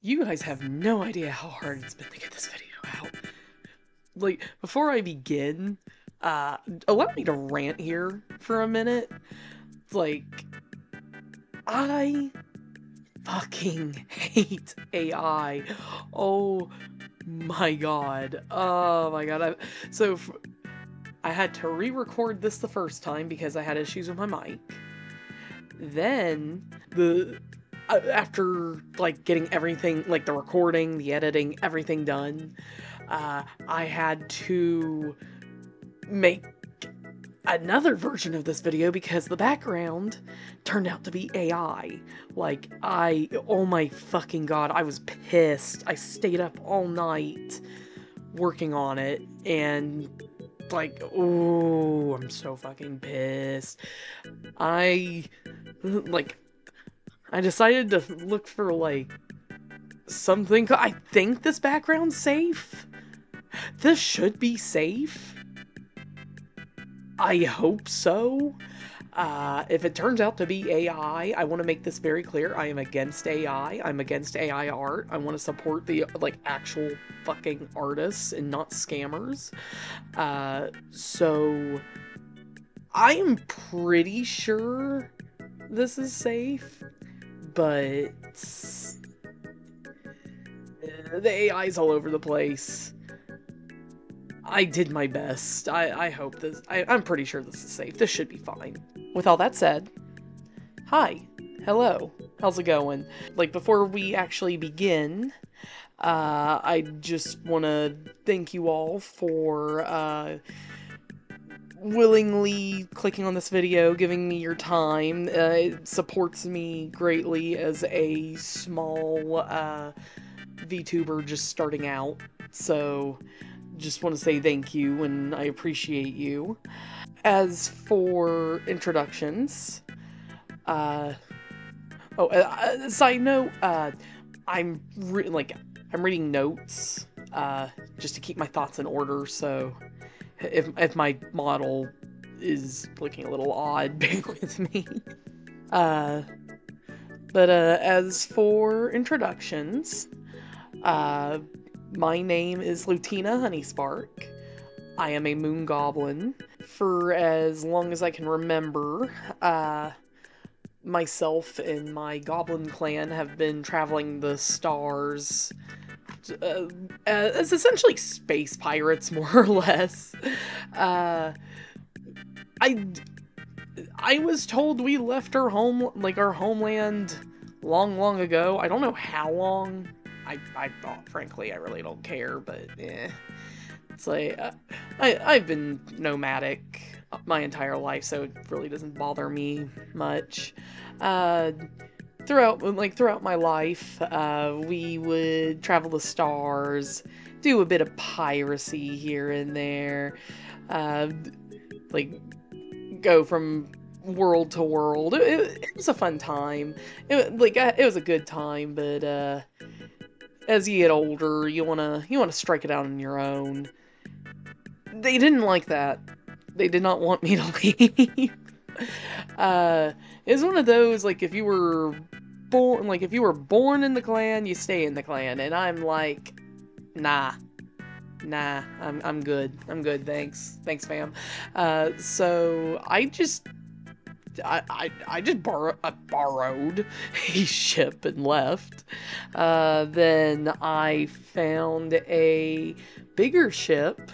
You guys have no idea how hard it's been to get this video out. Like, before I begin, allow me to rant here for a minute. Like, I fucking hate AI. Oh my god. Oh my god. I had to re-record this the first time because I had issues with my mic. Then, after, like, getting everything, like, the recording, the editing, everything done, I had to make another version of this video because the background turned out to be AI. Like, oh my fucking god, I was pissed. I stayed up all night working on it, and, like, oh, I'm so fucking pissed. Like, I decided to look for, like, something. I think this background's safe. This should be safe. I hope so. If it turns out to be AI, I want to make this very clear. I am against AI. I'm against AI art. I want to support the, like, actual fucking artists and not scammers. So I am pretty sure this is safe, but the AI's all over the place. I did my best. I hope this... I'm pretty sure this is safe. This should be fine. With all that said, hi. Hello. How's it going? Like, before we actually begin, I just want to thank you all for, willingly clicking on this video, giving me your time. It supports me greatly as a small, VTuber just starting out. So... just want to say thank you and I appreciate you. As for introductions, side note, I'm reading notes, just to keep my thoughts in order, so if my model is looking a little odd, bear with me. As for introductions, my name is Lootina Honeyspark. I am a moon goblin. For as long as I can remember, myself and my goblin clan have been traveling the stars as essentially space pirates, more or less. I was told we left our homeland long ago. I don't know how long. I thought, frankly, I really don't care, but it's like, I've been nomadic my entire life, so it really doesn't bother me much. Throughout my life, we would travel the stars, do a bit of piracy here and there, like, go from world to world. It was a fun time. It was a good time, but, as you get older, you wanna strike it out on your own. They didn't like that. They did not want me to leave. It's one of those, like, if you were born in the clan, you stay in the clan, and I'm like, nah, I'm good. I'm good, thanks, fam. So I just borrowed a ship and left. Then I found a bigger ship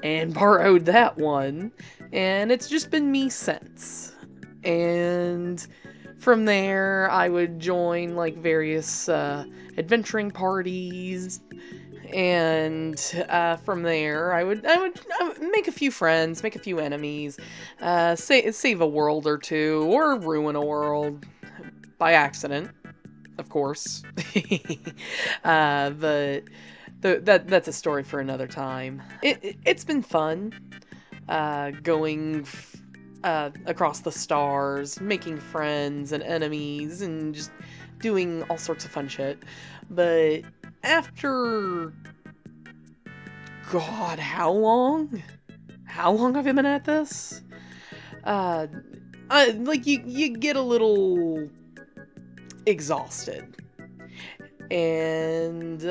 and borrowed that one, and it's just been me since. And from there, I would join, like, various adventuring parties, and from there, I would make a few friends, make a few enemies, save a world or two, or ruin a world by accident, of course. But that's a story for another time. It's been fun, going across the stars, making friends and enemies, and just doing all sorts of fun shit. But after, God, how long? How long have I been at this? You get a little exhausted. And,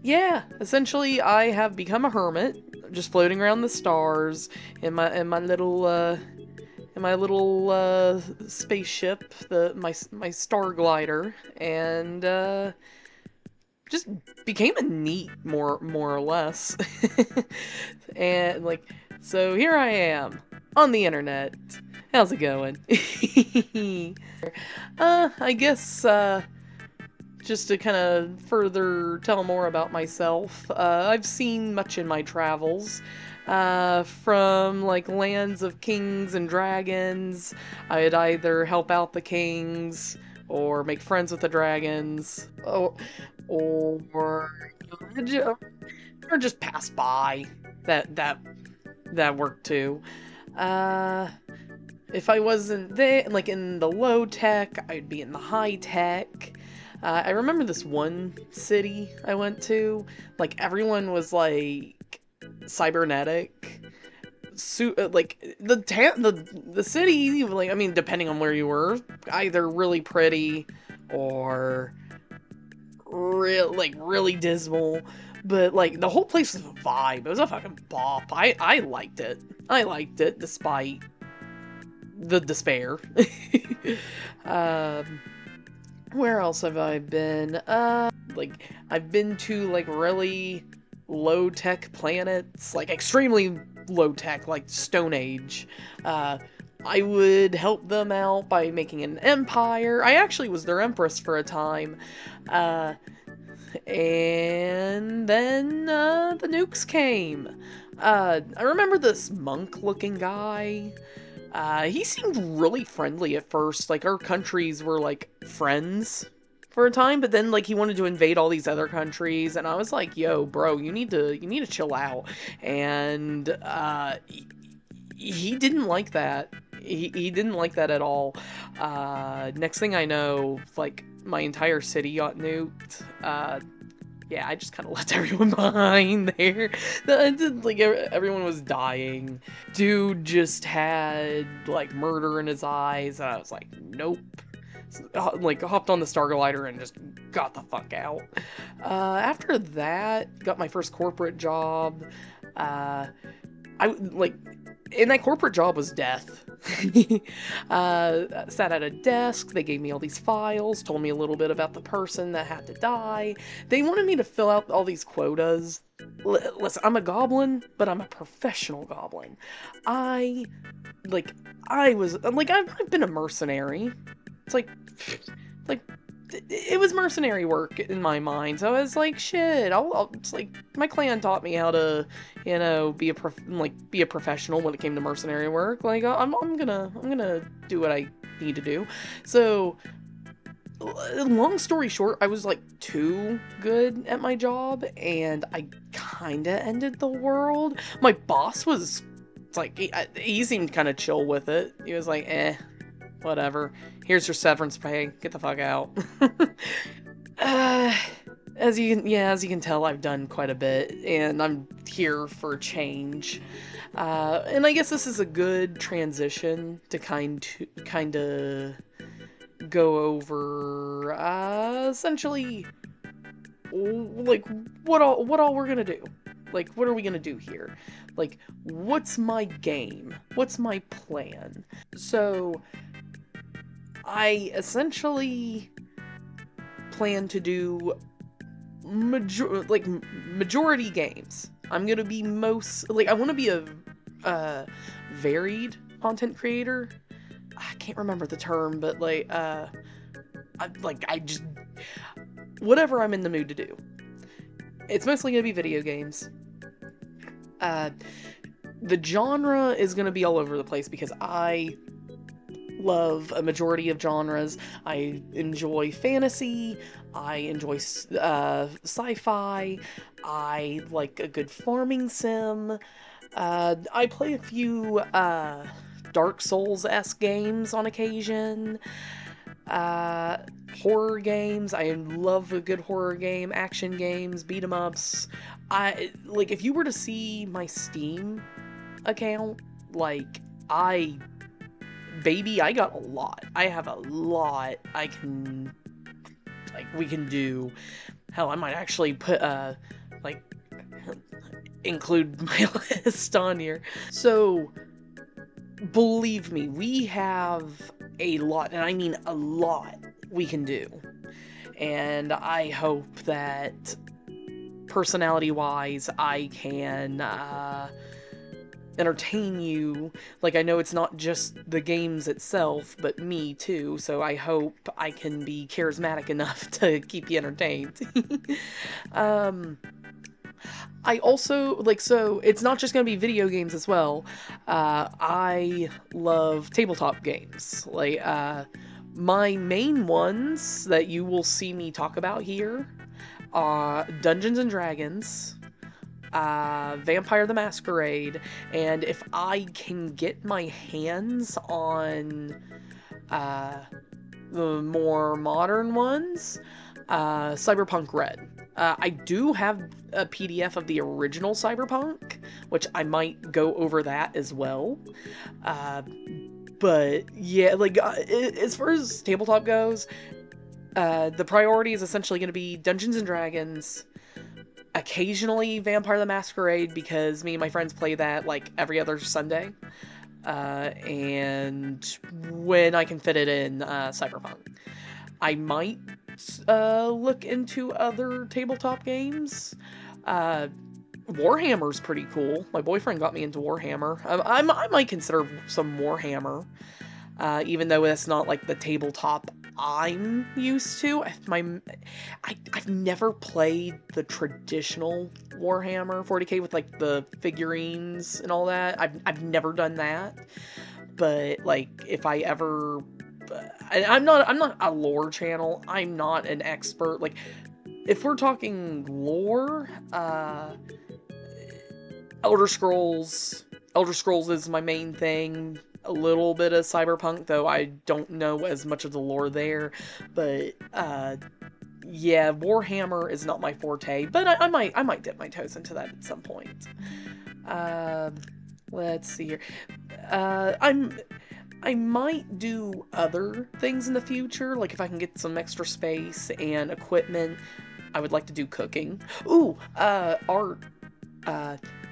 yeah, essentially I have become a hermit, just floating around the stars in my little spaceship, my star glider, and just became a neat, more or less. And like, so here I am on the internet. How's it going? I guess just to kind of further tell more about myself, I've seen much in my travels. From like lands of kings and dragons, I'd either help out the kings or make friends with the dragons, or or just pass by. That that worked too. Uh, if I wasn't there, like in the low tech, I'd be in the high tech. I remember this one city I went to, like everyone was like cybernetic. Like the city, like I mean, depending on where you were, either really pretty or really dismal. But like the whole place was a vibe. It was a fucking bop. I liked it. I liked it despite the despair. um, where else have I been? Like I've been to like really low tech planets, like extremely low tech, like Stone Age. I would help them out by making an empire. I actually was their empress for a time. And then the nukes came. I remember this monk-looking guy. He seemed really friendly at first. Like our countries were like friends for a time, but then like he wanted to invade all these other countries, and I was like, "Yo, bro, you need to chill out." And he didn't like that. He didn't like that at all. Next thing I know, like my entire city got nuked. Yeah, I just kind of left everyone behind there. Like everyone was dying. Dude just had like murder in his eyes, and I was like, nope. Like hopped on the Star Glider and just got the fuck out. After that, got my first corporate job. I like, and that corporate job was death. Sat at a desk, they gave me all these files, told me a little bit about the person that had to die. They wanted me to fill out all these quotas. Listen, I'm a goblin, but I'm a professional goblin. I, I was, like, I've been a mercenary. It's like, it was mercenary work in my mind. So I was like, shit, it's like, my clan taught me how to, you know, be a professional when it came to mercenary work. Like, I'm gonna do what I need to do. So, long story short, I was like too good at my job, and I kinda ended the world. My boss was, like, he seemed kind of chill with it. He was like, whatever. Here's your severance pay. Get the fuck out. As you can tell, I've done quite a bit, and I'm here for a change. And I guess this is a good transition to kind of go over, essentially, like what all we're gonna do. Like, what are we gonna do here? Like, what's my game? What's my plan? So, I essentially plan to do majority games. I'm gonna be I want to be a varied content creator. I can't remember the term, but I just whatever I'm in the mood to do. It's mostly gonna be video games. The genre is gonna be all over the place because I love a majority of genres. I enjoy fantasy, I enjoy sci-fi, I like a good farming sim. I play a few Dark Souls-esque games on occasion. Horror games, I love a good horror game, action games, beat 'em ups. If you were to see my Steam account, I got a lot. I have a lot I can Like, we can do, hell, I might actually put, like, include my list on here. So, believe me, we have a lot, and I mean a lot, we can do. And I hope that personality-wise, I can entertain you. Like, I know it's not just the games itself, but me too, so I hope I can be charismatic enough to keep you entertained. I also, like, so it's not just going to be video games as well. I love tabletop games. Like, my main ones that you will see me talk about here are Dungeons and Dragons, Vampire the Masquerade, and if I can get my hands on the more modern ones, Cyberpunk Red. I do have a PDF of the original Cyberpunk, which I might go over that as well. But yeah, like, as far as tabletop goes, the priority is essentially going to be Dungeons and Dragons, occasionally Vampire the Masquerade, because me and my friends play that like every other Sunday. And when I can fit it in, Cyberpunk. I might look into other tabletop games. Warhammer's pretty cool. My boyfriend got me into Warhammer. I might consider some Warhammer, even though that's not like the tabletop I'm used to. I've never played the traditional Warhammer 40k with like the figurines and all that. I've never done that. But like, if I ever, I'm not a lore channel. I'm not an expert. Like, if we're talking lore, Elder Scrolls is my main thing. A little bit of Cyberpunk, though I don't know as much of the lore there. But yeah, Warhammer is not my forte, but I might dip my toes into that at some point. Let's see here. I might do other things in the future, like if I can get some extra space and equipment. I would like to do cooking. Ooh, art.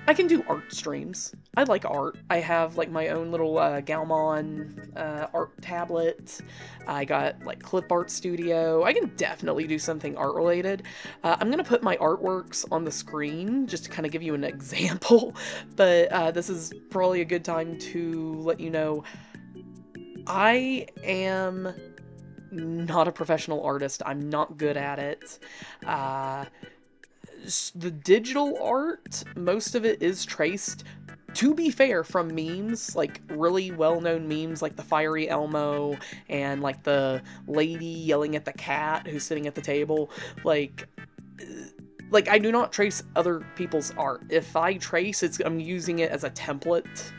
I can do art streams. I like art. I have like my own little Gaumon art tablet. I got like Clip Art Studio. I can definitely do something art related. I'm gonna put my artworks on the screen just to kind of give you an example, but this is probably a good time to let you know I am not a professional artist. I'm not good at it. The digital art, most of it is traced, to be fair, from memes, like really well-known memes like the Fiery Elmo and like the lady yelling at the cat who's sitting at the table. Like I do not trace other people's art. If I trace, I'm using it as a template,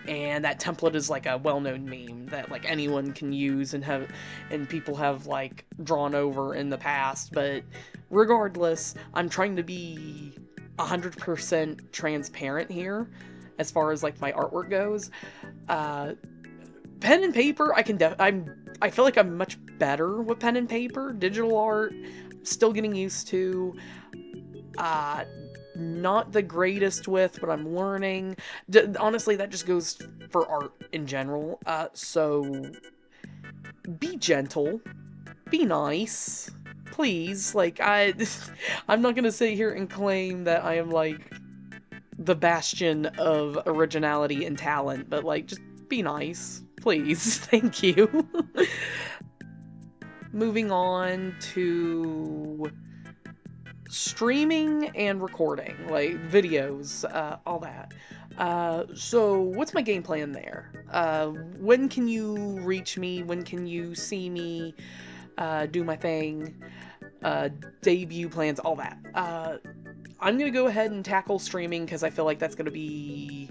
and that template is like a well-known meme that like anyone can use and people have like drawn over in the past. But regardless, I'm trying to be 100% transparent here as far as like my artwork goes. Pen and paper, I feel like I'm much better with pen and paper. Digital art, still getting used to. Not the greatest with, but I'm learning. Honestly, that just goes for art in general. So be gentle, be nice, please. Like, I'm not gonna sit here and claim that I am like the bastion of originality and talent, but like, just be nice, please. Thank you. Moving on to streaming and recording, like videos, all that. So what's my game plan there? When can you reach me? When can you see me do my thing? Debut plans, all that. I'm gonna go ahead and tackle streaming because I feel like that's gonna be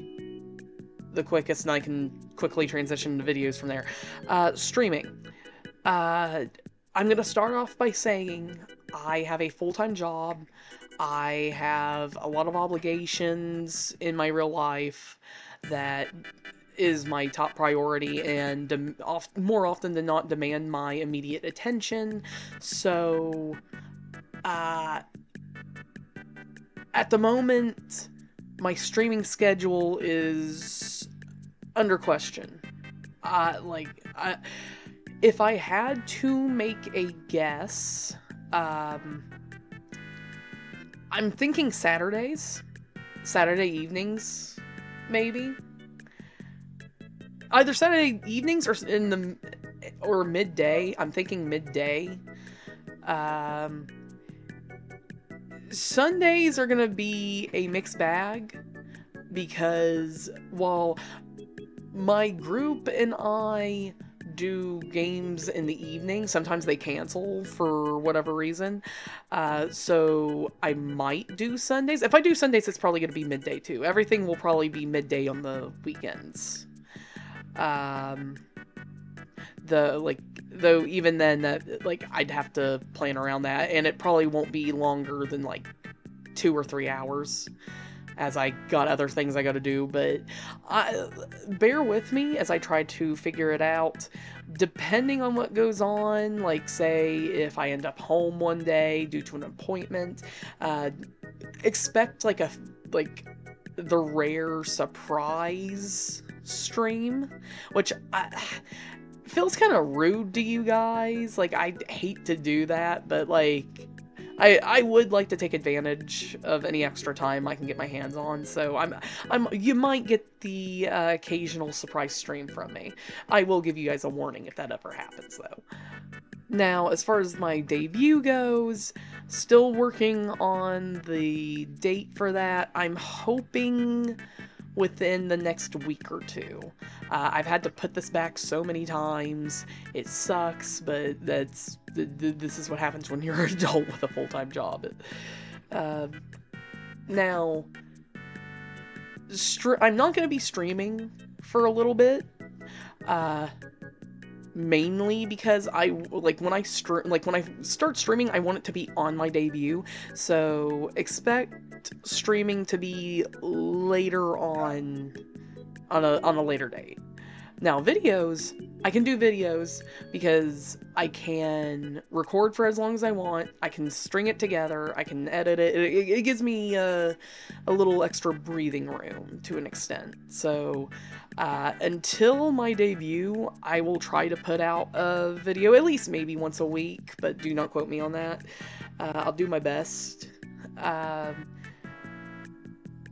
the quickest, and I can quickly transition to videos from there. Streaming. I'm gonna start off by saying I have a full-time job. I have a lot of obligations in my real life that is my top priority and more often than not demand my immediate attention. So, at the moment, my streaming schedule is under question. Like, if I had to make a guess, I'm thinking Saturday evenings, maybe. Either Saturday evenings or midday. I'm thinking midday. Um, Sundays are gonna be a mixed bag because while my group and I do games in the evening, sometimes they cancel for whatever reason. So I might do Sundays. If I do Sundays, it's probably going to be midday too. Everything will probably be midday on the weekends. Um, though even then that I'd have to plan around that, and it probably won't be longer than 2 or 3 hours, as I got other things I got to do. But bear with me as I try to figure it out. Depending on what goes on, say if I end up home one day due to an appointment, expect the rare surprise stream, which feels kind of rude to you guys. I hate to do that, but I would like to take advantage of any extra time I can get my hands on, so you might get the occasional surprise stream from me. I will give you guys a warning if that ever happens, though. Now, as far as my debut goes, still working on the date for that. I'm hoping within the next week or two. I've had to put this back so many times. It sucks, but this is what happens when you're an adult with a full-time job. Now, I'm not going to be streaming for a little bit. Mainly because when I start streaming, I want it to be on my debut. So expect streaming to be later on a later date. Now, videos, I can do videos because I can record for as long as I want. I can string it together. I can edit it. It gives me a little extra breathing room to an extent. So, until my debut, I will try to put out a video at least maybe once a week, but do not quote me on that. I'll do my best.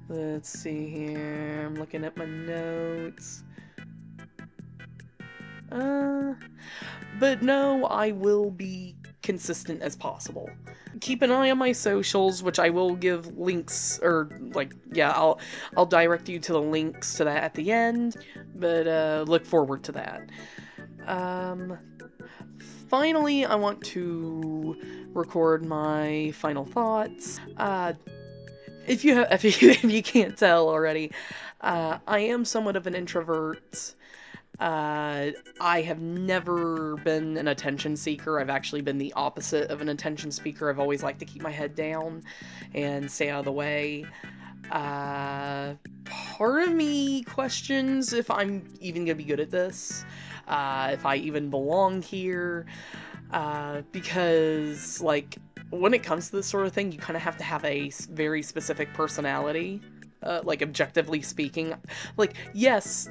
Let's see here. I'm looking at my notes. But no, I will be consistent as possible. Keep an eye on my socials, which I will give links, or I'll direct you to the links to that at the end, but look forward to that. Finally, I want to record my final thoughts. If you can't tell already, I am somewhat of an introvert. I have never been an attention seeker. I've actually been the opposite of an attention seeker. I've always liked to keep my head down and stay out of the way. Part of me questions if I'm even gonna be good at this, if I even belong here, because, when it comes to this sort of thing, you kind of have to have a very specific personality, objectively speaking. Yes,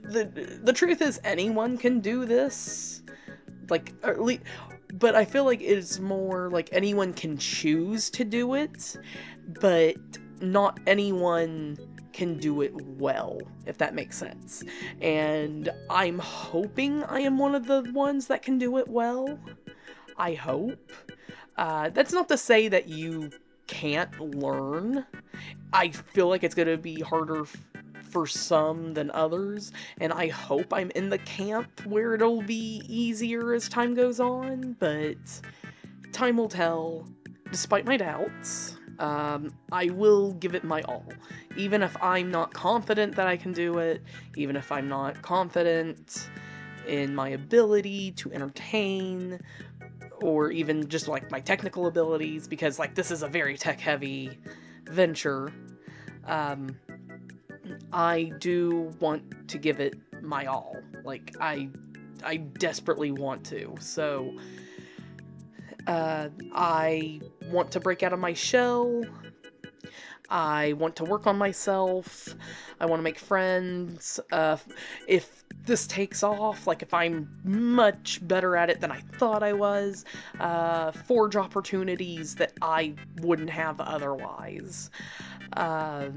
the truth is anyone can do this, but I feel like it's more like anyone can choose to do it, but not anyone can do it well, if that makes sense. And I'm hoping I am one of the ones that can do it well. I hope. That's not to say that you can't learn. I feel like it's going to be harder for some than others, and I hope I'm in the camp where it'll be easier as time goes on, but time will tell. Despite my doubts, I will give it my all. Even if I'm not confident that I can do it, even if I'm not confident in my ability to entertain, or even just my technical abilities, because this is a very tech-heavy venture. I do want to give it my all. Like, I desperately want to. So, I want to break out of my shell. I want to work on myself. I want to make friends. If this takes off, like if I'm much better at it than I thought I was, forge opportunities that I wouldn't have otherwise. Uh,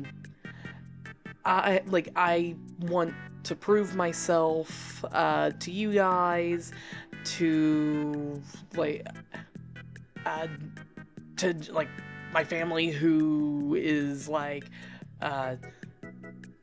I want to prove myself to you guys, to like uh, to like my family who is like uh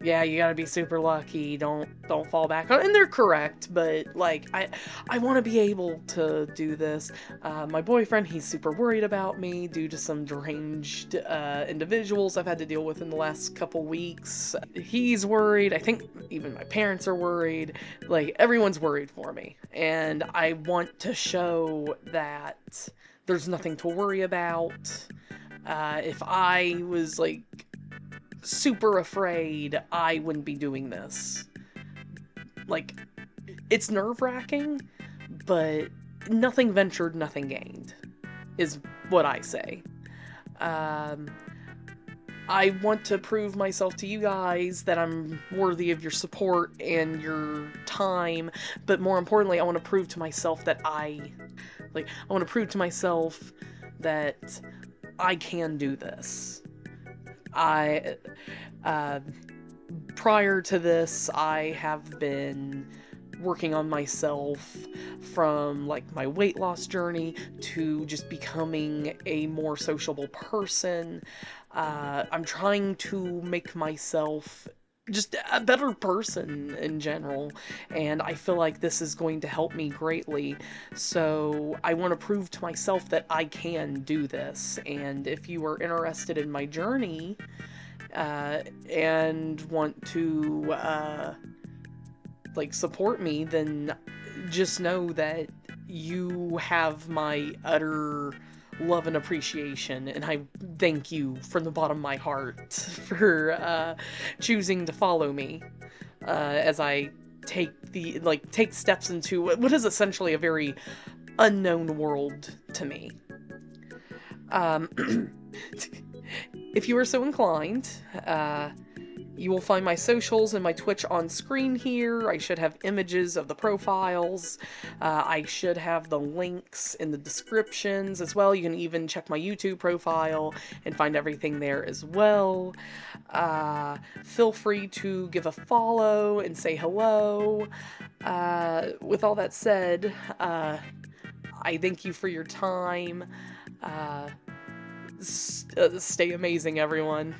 yeah, you gotta be super lucky, don't fall back on, and they're correct, but like I want to be able to do this. My boyfriend, he's super worried about me due to some deranged individuals I've had to deal with in the last couple weeks. He's worried. I think even my parents are worried. Like, everyone's worried for me, and I want to show that there's nothing to worry about. If I was like super afraid, I wouldn't be doing this. Like, it's nerve-wracking, but nothing ventured, nothing gained, is what I say. Um, I want to prove myself to you guys that I'm worthy of your support and your time, but more importantly, I want to prove to myself that I want to prove to myself that I can do this. I uh, Prior to this, I have been working on myself, from like my weight loss journey to just becoming a more sociable person. I'm trying to make myself just a better person in general, and I feel like this is going to help me greatly. So I want to prove to myself that I can do this, and if you are interested in my journey, and want to support me, then just know that you have my utter love and appreciation, and I thank you from the bottom of my heart for choosing to follow me as I take steps into what is essentially a very unknown world to me. Um, if you are so inclined, you will find my socials and my Twitch on screen here. I should have images of the profiles. I should have the links in the descriptions as well. You can even check my YouTube profile and find everything there as well. Feel free to give a follow and say hello. With all that said, I thank you for your time. Stay amazing, everyone,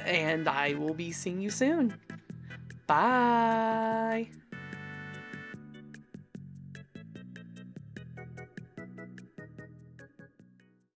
and I will be seeing you soon. Bye!